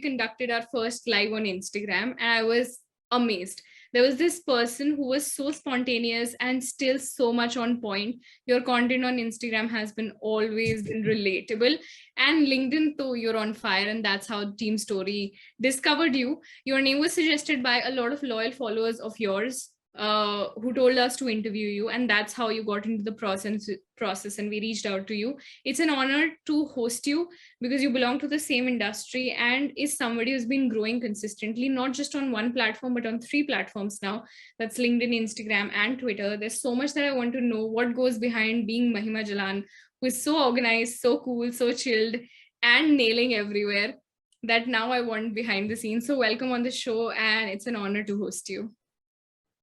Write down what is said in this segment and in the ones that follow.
conducted our first live on Instagram, and I was amazed. There was this person who was so spontaneous and still so much on point. Your content on Instagram has been always been relatable, and LinkedIn too, you're on fire, and that's how Team Story discovered you. Your name was suggested by a lot of loyal followers of yours, who told us to interview you, and that's how you got into the process, and we reached out to you. It's an honor to host you because you belong to the same industry and is somebody who's been growing consistently, not just on one platform but on 3 platforms now. That's LinkedIn, Instagram, and Twitter. There's so much that I want to know, what goes behind being Mahima Jalan, who is so organized, so cool, so chilled, and nailing everywhere, that now I want behind the scenes. So welcome on the show, and it's an honor to host you.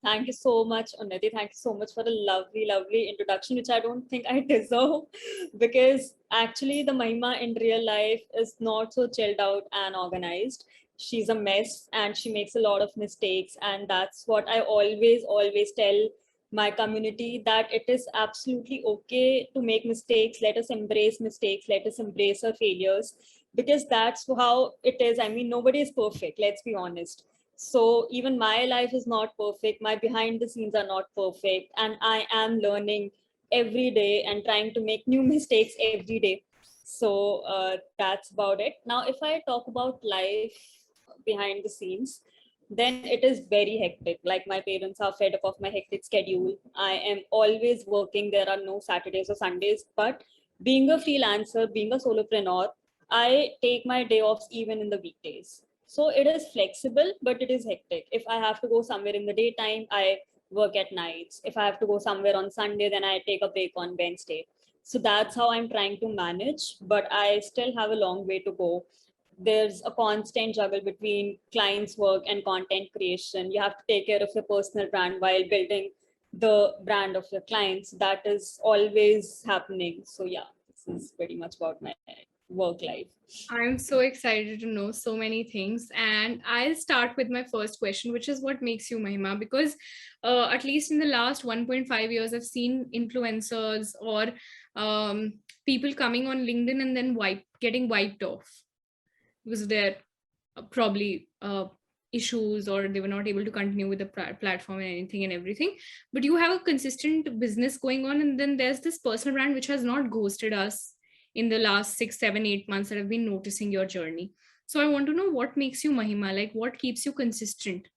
Thank you so much, Unnati. Thank you so much for a lovely, lovely introduction, which I don't think I deserve, because actually the Mahima in real life is not so chilled out and organized. She's a mess and she makes a lot of mistakes. And that's what I always tell my community, that it is absolutely okay to make mistakes. Let us embrace mistakes. Let us embrace our failures, because that's how it is. I mean, nobody is perfect. Let's be honest. So even my life is not perfect. My behind the scenes are not perfect. And I am learning every day and trying to make new mistakes every day. So that's about it. Now, if I talk about life behind the scenes, then it is very hectic. Like, my parents are fed up of my hectic schedule. I am always working. There are no Saturdays or Sundays. But being a freelancer, being a solopreneur, I take my day offs even in the weekdays. So it is flexible, but it is hectic. If I have to go somewhere in the daytime, I work at nights. If I have to go somewhere on Sunday, then I take a break on Wednesday. So that's how I'm trying to manage, but I still have a long way to go. There's a constant juggle between clients' work and content creation. You have to take care of your personal brand while building the brand of your clients. That is always happening. So yeah, this is pretty much about my work life. I'm so excited to know so many things. And I'll start with my first question, which is what makes you Mahima? Because at least in the last 1.5 years, I've seen influencers or people coming on LinkedIn and then getting wiped off because they're probably issues, or they were not able to continue with the platform and anything and everything. But you have a consistent business going on, and then there's this personal brand which has not ghosted us in the last 6, 7, 8 months that I've been noticing your journey. So I want to know, what makes you Mahima? Like, what keeps you consistent?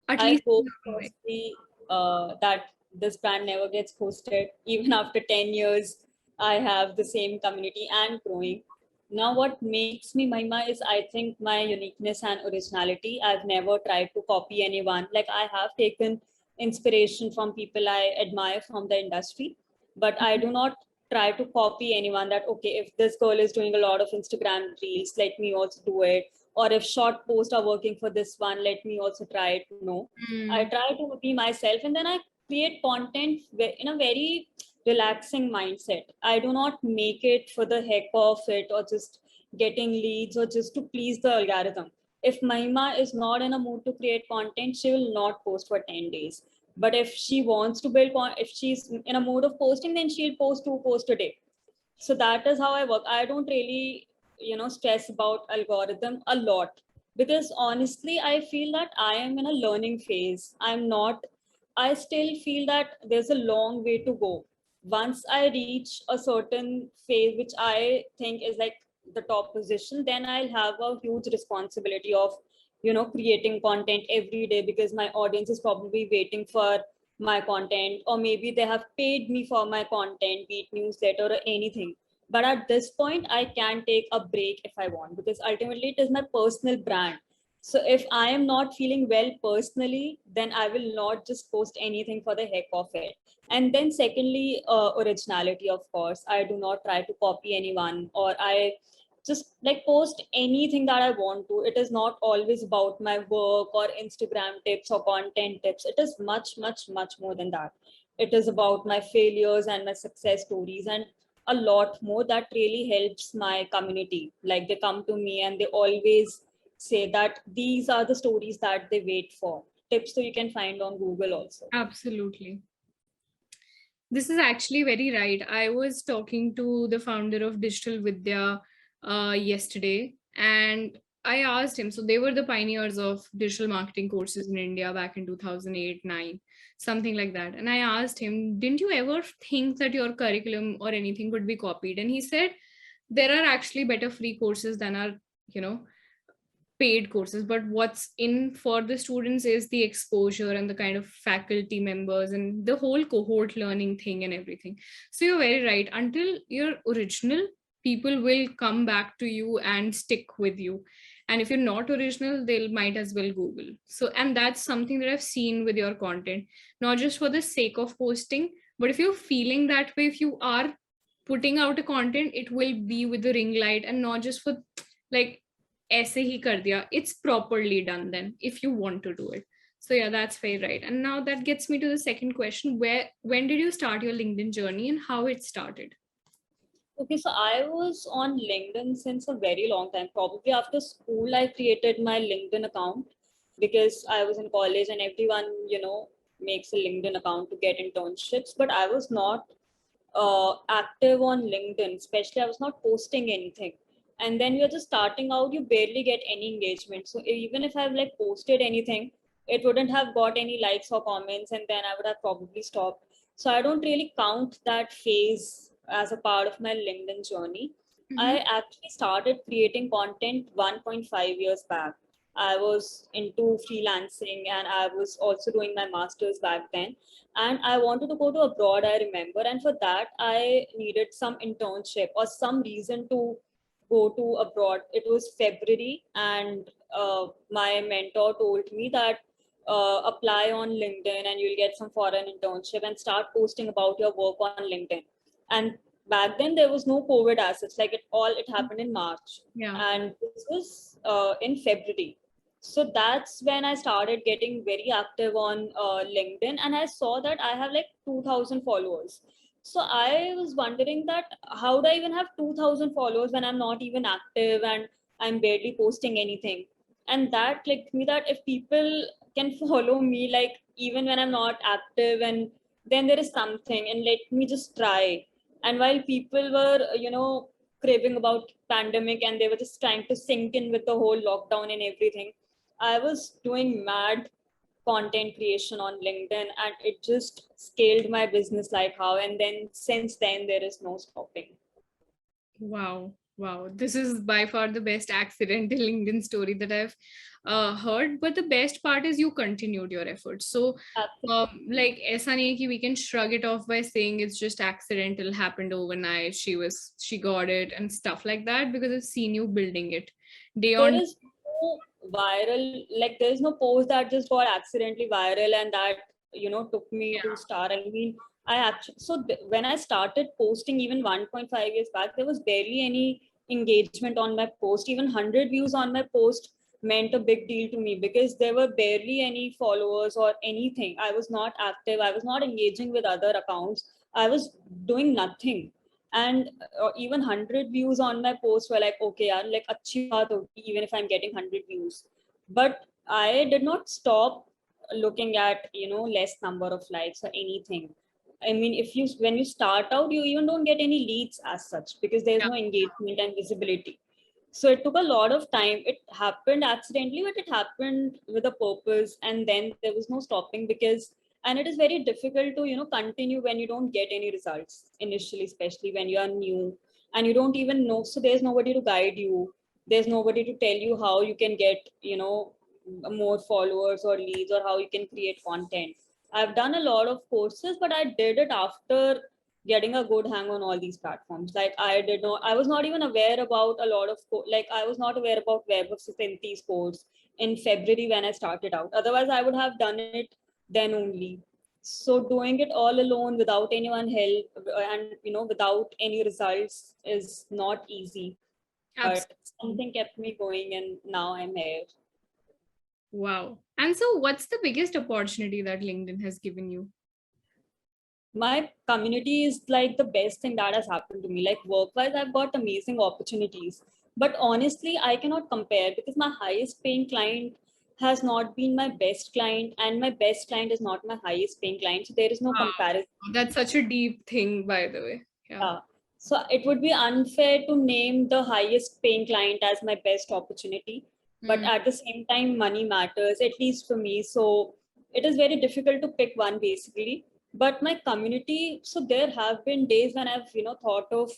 At I least hope firstly that this brand never gets hosted. Even after 10 years, I have the same community and growing. Now, what makes me Mahima is, I think, my uniqueness and originality. I've never tried to copy anyone. Like, I have taken inspiration from people I admire from the industry, but I do not try to copy anyone. That, okay, if this girl is doing a lot of Instagram reels, let me also do it. Or if short posts are working for this one, let me also try it. No, I try to be myself, and then I create content in a very relaxing mindset. I do not make it for the heck of it, or just getting leads, or just to please the algorithm. If Mahima is not in a mood to create content, she will not post for 10 days. But if she wants to if she's in a mood of posting, then she'll post 2 posts a day. So that is how I work. I don't really stress about algorithm a lot, because honestly I feel that I am in a learning phase. I still feel that there's a long way to go. Once I reach a certain phase, which I think is like the top position, then I'll have a huge responsibility of creating content every day, because my audience is probably waiting for my content, or maybe they have paid me for my content, be it newsletter or anything. But at this point, I can take a break if I want, because ultimately it is my personal brand. So if I am not feeling well personally, then I will not just post anything for the heck of it. And then secondly, originality, of course. I do not try to copy anyone, or I just like post anything that I want to. It is not always about my work or Instagram tips or content tips. It is much more than that. It is about my failures and my success stories, and a lot more. That really helps my community. Like, they come to me and they always say that these are the stories that they wait for. Tips so you can find on Google also. Absolutely. This is actually very right. I was talking to the founder of Digital Vidya yesterday, and I asked him, so they were the pioneers of digital marketing courses in India back in 2008, 9, something like that. And I asked him, didn't you ever think that your curriculum or anything would be copied? And he said, there are actually better free courses than our, you know, paid courses, but what's in for the students is the exposure and the kind of faculty members and the whole cohort learning thing and everything. So you're very right, until you're original, people will come back to you and stick with you, and if you're not original, they'll might as well Google. So, and that's something that I've seen with your content, not just for the sake of posting, but if you're feeling that way, if you are putting out a content, it will be with the ring light and not just for like ऐसे ही कर दिया. It's properly done then if you want to do it. So yeah, that's very right. And now that gets me to the second question, where when did you start your LinkedIn journey and how it started? Okay, so I was on LinkedIn since a very long time. Probably after school, I created my LinkedIn account because I was in college and everyone, makes a LinkedIn account to get internships. But I was not active on LinkedIn, especially I was not posting anything. And then you're just starting out, you barely get any engagement. So even if I've like posted anything, it wouldn't have got any likes or comments, and then I would have probably stopped. So I don't really count that phase as a part of my LinkedIn journey. I actually started creating content 1.5 years back. I was into freelancing and I was also doing my master's back then. And I wanted to go to abroad, I remember. And for that, I needed some internship or some reason to go to abroad. It was February, and my mentor told me that apply on LinkedIn and you'll get some foreign internship and start posting about your work on LinkedIn. And back then there was no COVID assets, like it happened in March. Yeah. And this was in February. So that's when I started getting very active on LinkedIn, and I saw that I have like 2,000 followers. So I was wondering that how do I even have 2,000 followers when I'm not even active and I'm barely posting anything? And that clicked me that if people can follow me, like even when I'm not active, and then there is something, and let me just try. And while people were, craving about pandemic and they were just trying to sink in with the whole lockdown and everything, I was doing mad content creation on LinkedIn, and it just scaled my business like how. And then since then, there is no stopping. Wow. Wow. This is by far the best accidental LinkedIn story that I've heard. But the best part is you continued your efforts. So, like, aisa nahi hai ki we can shrug it off by saying it's just accidental, happened overnight. She got it and stuff like that, because I've seen you building it day There on. is no viral, like, there's no post that just got accidentally viral and that, took me to star. I mean, I actually, so when I started posting even 1.5 years back, there was barely any engagement on my post. Even 100 views on my post meant a big deal to me because there were barely any followers or anything. I was not active. I was not engaging with other accounts. I was doing nothing. And even 100 views on my post were like, okay, yaar, like achhi baat hogi, even if I'm getting 100 views. But I did not stop looking at, less number of likes or anything. I mean, when you start out, you even don't get any leads as such because there's Yeah. no engagement and visibility. So it took a lot of time. It happened accidentally, but it happened with a purpose. And then there was no stopping because, and it is very difficult to, continue when you don't get any results initially, especially when you are new and you don't even know. So there's nobody to guide you. There's nobody to tell you how you can get, more followers or leads or how you can create content. I've done a lot of courses, but I did it after getting a good hang on all these platforms. Like I was not even aware about a lot of, like I was not aware about Web of Synthesis course in February when I started out. Otherwise, I would have done it then only. So doing it all alone without anyone help and, without any results is not easy. But Absolutely. something kept me going and now I'm here. Wow. And so, what's the biggest opportunity that LinkedIn has given you? My community is like the best thing that has happened to me. Like work-wise, I've got amazing opportunities. But honestly, I cannot compare because my highest paying client has not been my best client, and my best client is not my highest paying client. So there is no Wow. comparison. That's such a deep thing, by the way. Yeah. So it would be unfair to name the highest paying client as my best opportunity. but at the same time money matters, at least for me. So it is very difficult to pick one basically. But my community, so there have been days when I've thought of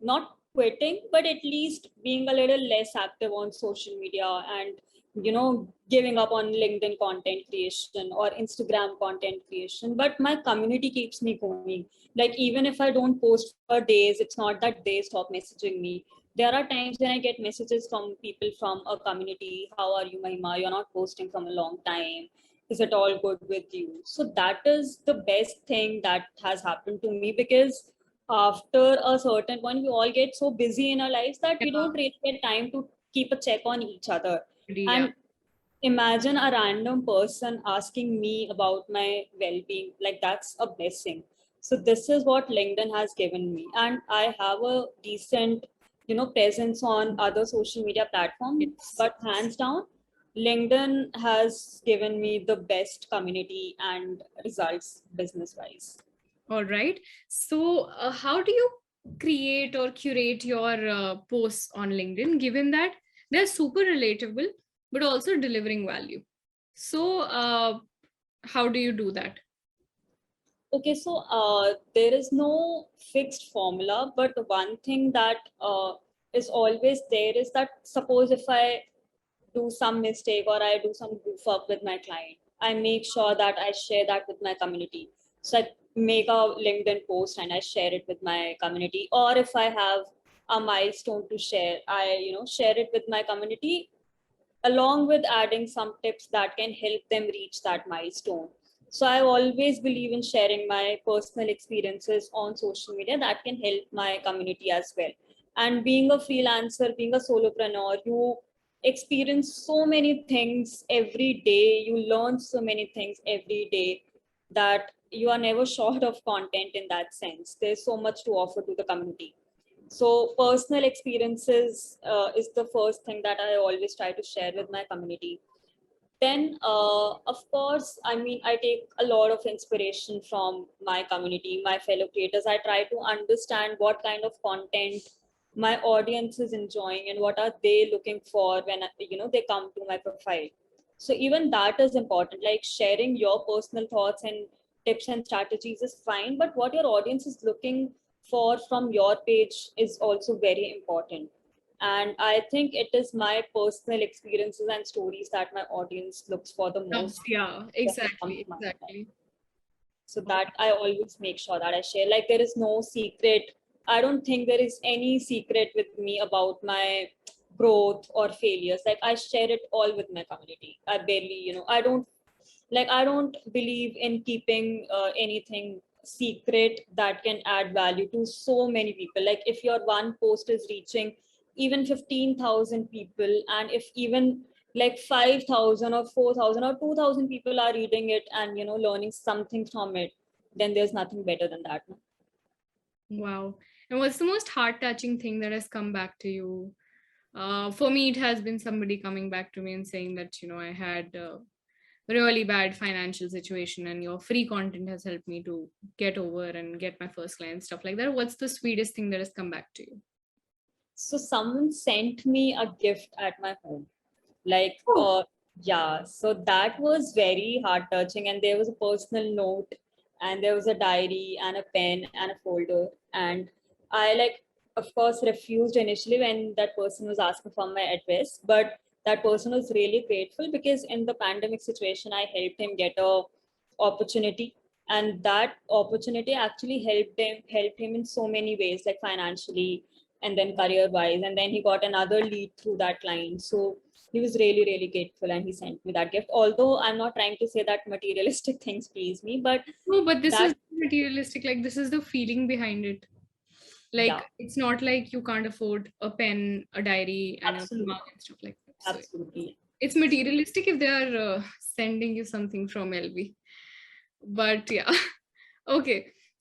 not quitting, but at least being a little less active on social media, and giving up on LinkedIn content creation or Instagram content creation. But my community keeps me going. Like, even if I don't post for days, it's not that they stop messaging me. There are times when I get messages from people from a community. How are you, Mahima? You're not posting from a long time. Is it all good with you? So that is the best thing that has happened to me, because after a certain point, we all get so busy in our lives that we don't really get time to keep a check on each other. Yeah. And imagine a random person asking me about my well-being. Like, that's a blessing. So this is what LinkedIn has given me, and I have a decent presence on other social media platforms, Yes. but hands down LinkedIn has given me the best community and results business wise. All right. So, how do you create or curate your posts on LinkedIn, given that they're super relatable, but also delivering value? So, how do you do that? Okay, so there is no fixed formula, but one thing that is always there is that, suppose if I do some mistake or I do some goof up with my client, I make sure that I share that with my community. So I make a LinkedIn post and I share it with my community. Or if I have a milestone to share, I share it with my community, along with adding some tips that can help them reach that milestone. So I always believe in sharing my personal experiences on social media that can help my community as well. And being a freelancer, being a solopreneur, you experience so many things every day, you learn so many things every day, that you are never short of content in that sense. There's so much to offer to the community. So personal experiences is the first thing that I always try to share with my community. Then, of course, I mean, I take a lot of inspiration from my community, my fellow creators. I try to understand what kind of content my audience is enjoying and what are they looking for when they come to my profile. So even that is important. Like, sharing your personal thoughts and tips and strategies is fine, but what your audience is looking for from your page is also very important. And I think it is my personal experiences and stories that my audience looks for the most Yeah, when it comes exactly, to my profile. exactly. So that I always make sure that I share. Like, there is no secret. I don't think there is any secret with me about my growth or failures. Like, I share it all with my community. I barely, I don't believe in keeping anything secret that can add value to so many people. Like, if your one post is reaching even 15,000 people, and if even like 5,000 or 4,000 or 2,000 people are reading it and learning something from it, then there's nothing better than that. No? Wow. And what's the most heart-touching thing that has come back to you? For me, it has been somebody coming back to me and saying that, I had a really bad financial situation and your free content has helped me to get over and get my first client, stuff like that. What's the sweetest thing that has come back to you? So someone sent me a gift at my home. Like, Oh, yeah, so that was very heart touching. And there was a personal note, and there was a diary and a pen and a folder. And I, like, of course, refused initially when that person was asking for my address. But that person was really grateful, because in the pandemic situation, I helped him get a opportunity. And that opportunity actually helped him in so many ways, like financially, and then career wise, and then he got another lead through that client. So he was really, really grateful, and he sent me that gift. Although I'm not trying to say that materialistic things please me, but no, but this that, is materialistic. Like, this is the feeling behind it. Like, yeah, it's not like you can't afford a pen, a diary, and a absolutely, mug and stuff like that. So absolutely. it's materialistic if they are sending you something from LV. But yeah, okay.